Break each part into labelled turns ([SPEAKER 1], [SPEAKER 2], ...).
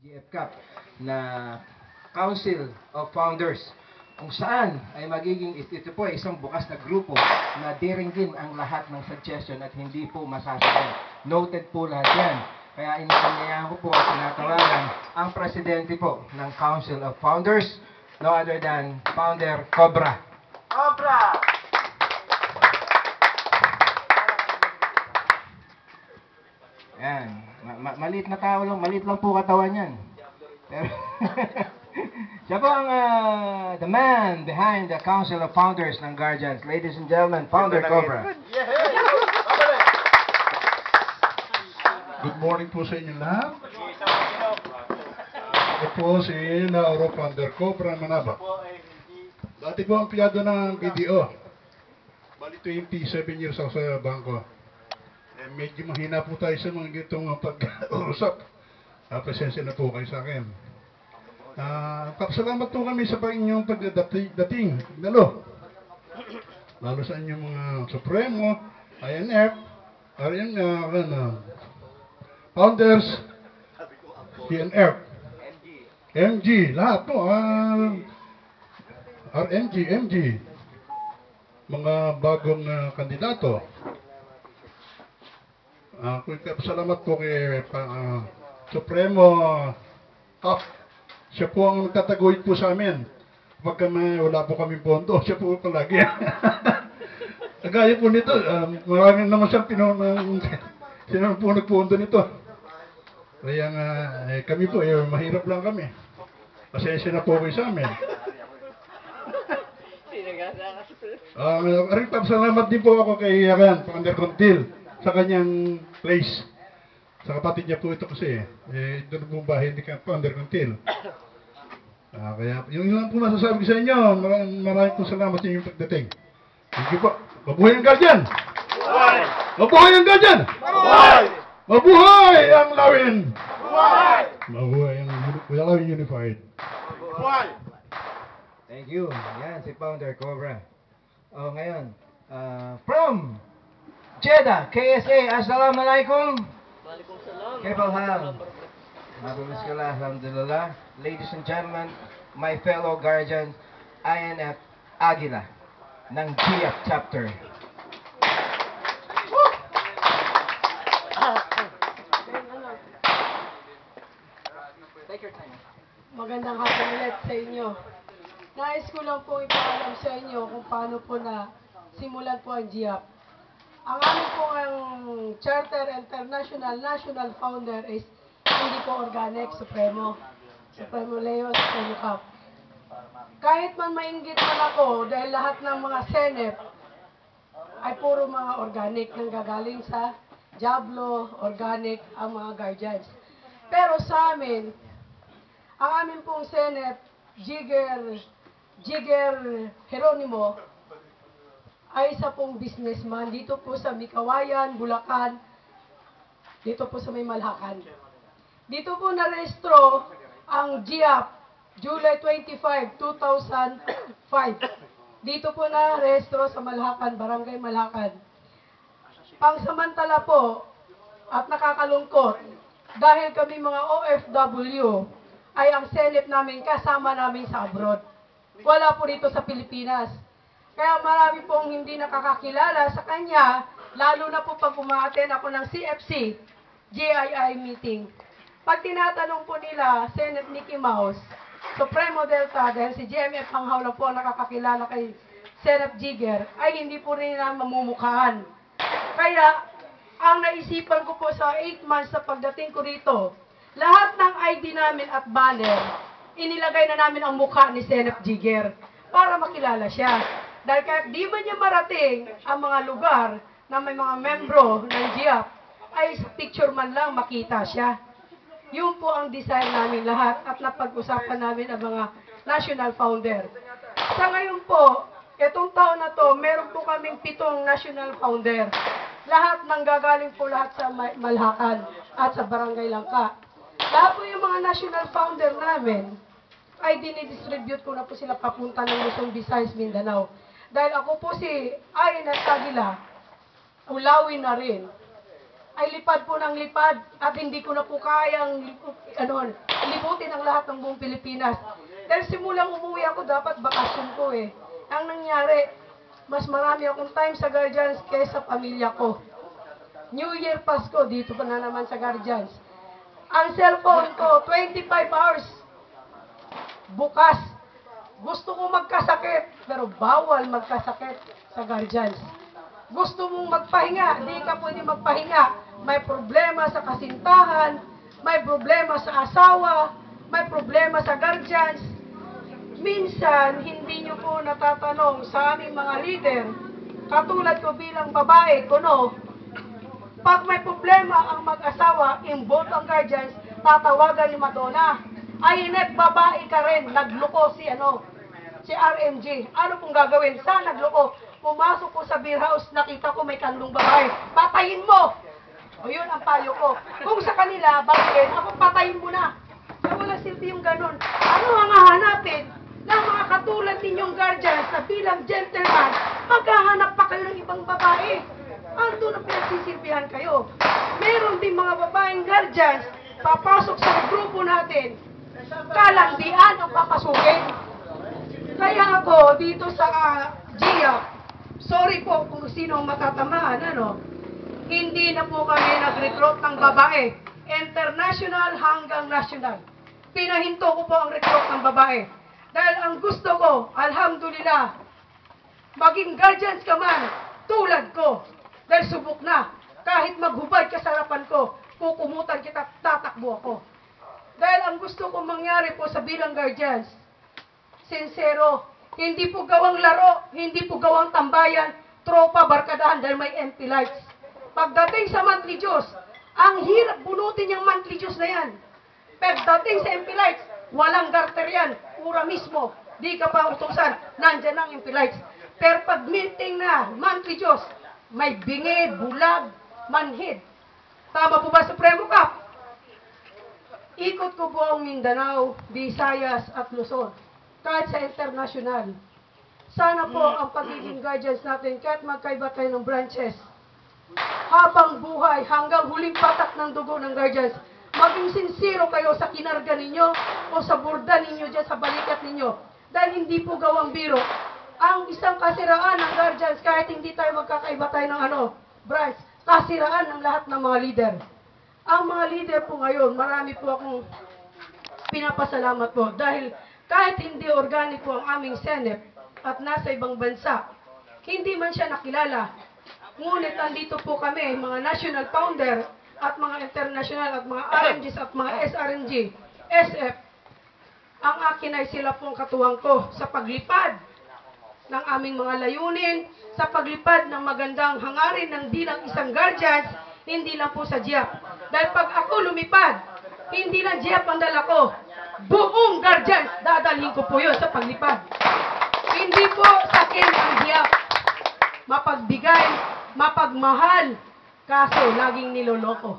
[SPEAKER 1] GF Cup na Council of Founders kung saan ay magiging ito po ay isang bukas na grupo na diringgin ang lahat ng suggestion at hindi po masasagot. Noted po lahat yan. Kaya inaanyayahan ko po at tinatawagan ang presidente po ng Council of Founders, no other than Founder Cobra. Cobra! Yan. Maliit na tao lang, maliit lang po katawan yan. Pero siya po ang the man behind the Council of Founders ng Guardians. Ladies and gentlemen, Founder Cobra.
[SPEAKER 2] Good morning po sa inyo lahat. Ako po si Nauro Founder Cobra Manaba. Dati po ang piyado ng BDO. Bali 27 years ako sa bangko. Medyo mahina po tayo sa mga gitong pag-uusap. Presensya na po kayo sa akin. Kapasalamat po kami sa inyong pagdating. Lalo sa inyong mga Supremo, INF, Founders, CNF, MG, lahat po. RMG, MG, mga bagong kandidato. Salamat po kay Supremo Cup. Siya po ang nagtataguyod po sa amin. Kapag wala po kami pondo, siya po palagi. Gaya po nito, maraming naman siyang sino po nagpondo nito. Kaya nga, kami po, mahirap lang kami. Pasensya na po kayo sa amin. Salamat din po ako kay Founder Contil sa kanyang place. Sa kapatid niya po ito kasi, ito na po bahay ni Founder Contil. Kaya, yung lang po masasabi ko sa inyo, maraming po salamat sa inyong pagdating. Thank you po. Mabuhay ang Guardian! Mabuhay! Mabuhay ang Guardian! Mabuhay! Mabuhay ang Lawin! Mabuhay! Mabuhay ang Lawin Unified.
[SPEAKER 1] Mabuhay! Thank you. Yan, si Founder Cobra. Ngayon, from Jeddah, KSA, Assalamualaikum. Waalaikumsalam. Kaifal hal? Alhamdulillah. Ladies and gentlemen, my fellow guardians, INF Aguila ng GF chapter.
[SPEAKER 3] Magandang hapon ulit sa inyo. Nais ko lang po ipaalam sa inyo kung paano po na simulan po ang GF. Ang aming po ang Charter International National Founder is hindi po organic, Supremo Leo, Supremo Cup. Kahit man mainggit man ako dahil lahat ng mga senep ay puro mga organic nang gagaling sa Diablo, organic ang mga guardians. Pero sa amin, ang amin pong senep, Jigger Geronimo, ay isa pong businessman dito po sa Mikawayan, Bulacan, dito po sa may Malhakan. Dito po narehistro ang GIAP, July 25, 2005. Dito po narehistro sa Malhakan, Barangay Malhakan. Pangsamantala po at nakakalungkot, dahil kami mga OFW, ay ang senate namin kasama namin sa abroad. Wala po dito sa Pilipinas. Kaya marami pong hindi nakakakilala sa kanya, lalo na po pag umaattend ako ng CFC, GII meeting. Pag tinatanong po nila, Senate Mickey Mouse, Supremo Delta, dahil si GMF ang hawla po nakakakilala kay Senate Jigger, ay hindi po rin nila mamumukhaan. Kaya, ang naisipan ko po sa 8 months sa pagdating ko rito, lahat ng ID namin at banner, inilagay na namin ang mukha ni Senate Jigger para makilala siya. Dahil kahit di ba niya marating ang mga lugar na may mga membro ng GIAP, ay sa picture man lang makita siya. Yun po ang design namin lahat at napag-usapan namin ang mga national founder. Sa ngayon po, itong taon na to, meron po kaming 7 national founder. Lahat nanggagaling po lahat sa Malhakan at sa Barangay Langka. Lahat po yung mga national founder namin, ay dinidistribute ko na po sila papunta ng Luzon, Visayas, Mindanao. Dahil ako po si INF Aguila, ulawin na rin. ay lipad po ng lipad at hindi ko na po kayang libutin ang lahat ng buong Pilipinas. Dahil simulang umuwi ako, dapat bakasyon ko eh. Ang nangyari, mas marami akong time sa Guardians kaysa pamilya ko. New Year, Pasko, dito pa na naman sa Guardians. Ang cellphone ko, 25 hours. Bukas. Gusto ko magkasakit, pero bawal magkasakit sa Guardians. Gusto mong magpahinga, di ka pwede magpahinga. May problema sa kasintahan, may problema sa asawa, may problema sa Guardians. Minsan, hindi nyo po natatanong sa aming mga leader, katulad ko bilang babae, kuno, pag may problema ang mag-asawa, involved ang Guardians, tatawagan ni Madonna. Ay, babae ka rin, nagloko si RMG. Ano pong gagawin? Saan nagloko? Pumasok ko sa beer house, nakita ko may kandong babae. Patayin mo! O yun ang payo ko. Kung sa kanila, bakit? Ako patayin mo na. So, wala silbi yung ganun. Ano ang hahanapin ng mga katulad ninyong Guardians na bilang gentleman, maghahanap pa kayo ng ibang babae? Ando na pinagsisilbihan kayo. Meron din mga babaeng Guardians, papasok sa grupo natin, kalandian ang papasukin. Kaya ako, dito sa GIA, sorry po kung sino ang matatamaan, hindi na po kami nag-recruit ng babae. International hanggang national. Pinahinto ko po ang recruit ng babae. Dahil ang gusto ko, alhamdulillah, maging Guardians ka man, tulad ko. Dahil subok na. Kahit maghubad ka sa harapan ko, kukumutan kita, tatakbo ako. Dahil ang gusto ko mangyari po sa bilang Guardians, sincero, hindi po gawang laro, hindi po gawang tambayan, tropa, barkadahan, dahil may MP lights. Pagdating sa monthly Diyos, ang hirap bunutin yung monthly Diyos na yan. Pagdating sa MP lights, walang garter yan, pura mismo. Di ka pa utusan, nandyan ang MP lights. Pero pag meeting na, monthly Diyos, may bingi, bulag, manhid. Tama po ba, Supremo Cup? Ikot ko po ang Mindanao, Visayas at Luzon. Kahit sa international. Sana po ang pagiging Guardians natin, kahit magkaiba tayo ng branches, habang buhay, hanggang huling patak ng dugo ng Guardians, maging sincero kayo sa kinarga ninyo o sa burda ninyo dyan sa balikat ninyo. Dahil hindi po gawang biro. Ang isang kasiraan ng Guardians, kahit hindi tayo magkakaiba tayo ng branch, kasiraan ng lahat ng mga leader. Ang mga leader po ngayon, marami po akong pinapasalamat po. Dahil kahit hindi organiko ang aming Senate at nasa ibang bansa, hindi man siya nakilala. Ngunit andito po kami, mga national founder at mga international at mga RMGs at mga SRMG, SF. Ang akin ay sila pong katuwang ko sa paglipad ng aming mga layunin, sa paglipad ng magandang hangarin ng bilang isang Guardians, hindi lang po sa GIAP. Dahil pag ako lumipad, hindi lang GIAP ang dala ko, buong Guardians, dadalhin ko po yun sa paglipad. Hindi po sa akin ang GIAP. Mapagbigay, mapagmahal, kaso laging niloloko.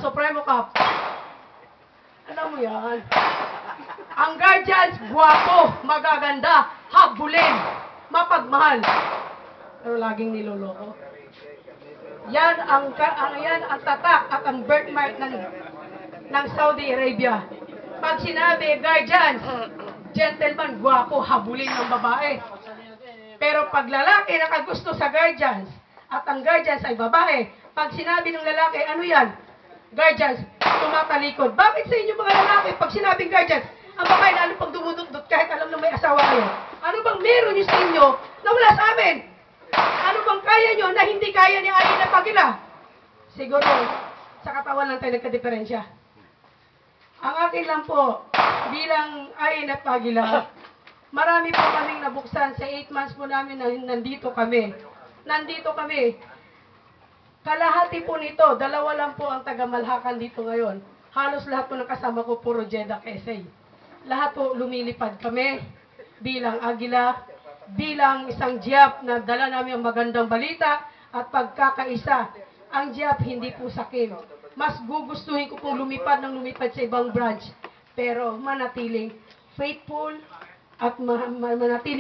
[SPEAKER 3] Supremo Cup? Alam mo yan? Ang Guardians, guwapo, magaganda, habulin, mapagmahal. Pero laging niloloko. Yan ang tatak at ang birthmark ng Saudi Arabia. Pag sinabi, Guardians, gentleman, guwapo, habulin ng babae. Pero pag lalaki nakagusto sa Guardians, at ang Guardians ay babae, pag sinabi ng lalaki, ano yan? Guardians, tumatalikod. Bakit sa inyo mga lalaki, pag sinabing Guardians, ang babae lalo pag dumudot-dot kahit alam na may asawa kayo? Ano bang meron nyo sa inyo na wala sa amin? Ano bang kaya nyo na hindi kaya ni Aina Pagila? Siguro, sa katawan lang tayo nagka-diferensya. Ang akin lang po, bilang Aina Pagila, marami po kaming nabuksan sa 8 months po namin na nandito kami. Kalahati po nito, 2 lang po ang taga-Malhakan dito ngayon. Halos lahat po ng kasama ko, puro Jeddah, Quezon. Lahat po lumilipad kami bilang Agila, bilang isang GIAP na dala namin ang magandang balita at pagkakaisa. Ang GIAP hindi po sakim. Mas gugustuhin ko pong lumipad sa ibang branch. Pero manatiling faithful at manatiling